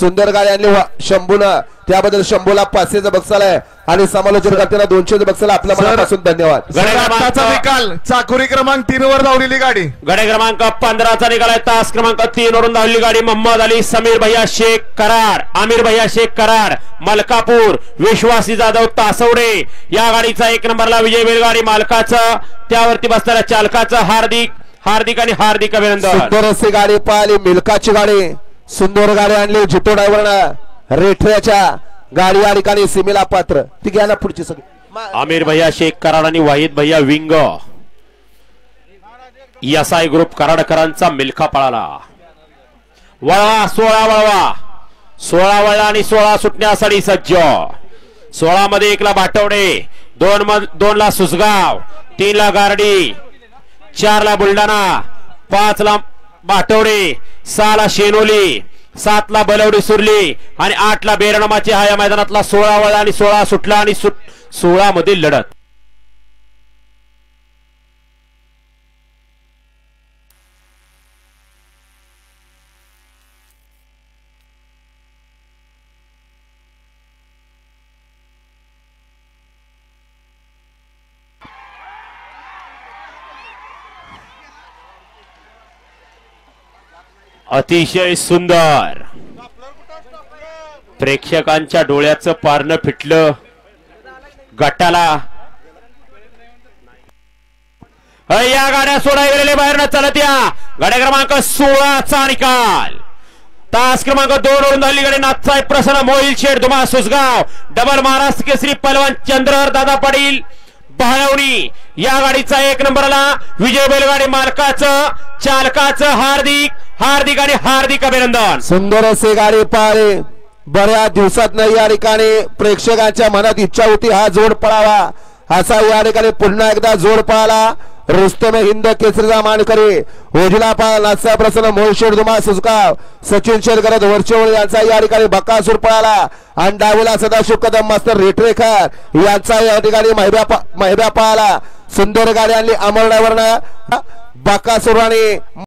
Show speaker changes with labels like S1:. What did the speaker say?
S1: सुंदर गाडी आणली शंभूनं, त्याबद्दल शंभूला 500चं बक्षीस आहे आणि समालोचन करताना 200चं बक्षीस. आपल्या मनापासून धन्यवाद.
S2: गटाचा निकाल चाकुरी क्रमांक 3 वर धावलेली गाडी,
S3: गडे क्रमांक 15चा निकाल आहे. तास क्रमांक 3 वरून धावलेली गाडी मोहम्मद अली, समीर भैया शेख कराड, आमिर भैया शेख कराड मलकापूर, विश्वासी जाधव तासवडे. या गाडीचा 1 नंबरला विजय बैलगाडी मालकाचं, त्यावरती बसणाऱ्या चालकाचं हार्दिक आणि हार्दिक अभिनंदन.
S1: सुंदर अशी गाडी पाहिली, मिल्काची गाडी, सुंदर गाडी आणली जितो ड्रायव्हरनं. रेठऱ्याच्या गाडी या ठिकाणी सीमेला पात्र. ती घ्या ना पुढची सगळी.
S3: आमिर भैया शेख कराड आणि वाहिद भैया विंग, एसआय ग्रुप कराडकरांचा मिल्खा पळाला. वळवा 16 वळवा, 16 वळला आणि 16 सुटण्यासाठी सज्ज. 16 मध्ये 1 ला बाटवडे, 2 ला सुसगाव, 3 ला गारडी, 4 ला बुलढाणा, 5 ला बाटवडे, 6 ला शेनोली, 7 ला बलवडी सुरली आणि 8 ला बेरणामाची. हा या मैदानातला 16 वळला आणि 16 सुटला आणि 16 मध्ये लढत. अतिशय सुंदर, प्रेक्षकांच्या डोळ्याचं पारणं फिटलं. गटाला या गाड्या सोडाय गेलेले बाहेर न चालत. या गाड्या क्रमांक 16चा निकाल. तास क्रमांक 2 वरून झाली गाडी नाथसाई प्रसन्न, मोहिल शेठ धुमा सुसगाव, डबल महाराष्ट्र केसरी पलवान चंद्रहर दादा पाटील बहाळवणी. या गाडीचा 1 नंबरला विजय बैलगाडी मालकाचं, चालकाचं हार्दिक आणि हार्दिक अभिनंदन.
S1: सुंदर असे गाडी पाहिली. बऱ्याच दिवसात नाही या ठिकाणी प्रेक्षकांच्या मनात इच्छा होती हा जोड पळावा, असा या ठिकाणी पुन्हा एकदा जोड पळाला. रुस्तम हिंद केसरीचा मानकरी, ओझिला पाल नाथसाहेब प्रसन्न, मोहिल शेठ धुमा सुसगाव, सचिन शेरगरद वरचेवळ यांचा या ठिकाणी बकासूर पळाला. आणि डावीला सदाशिव कदम मास्तर रेठरेकर यांचा या ठिकाणी महिब्या पळाला. सुंदर गाडी आणली अमर ड्रायव्हरनं. बकासूर आणि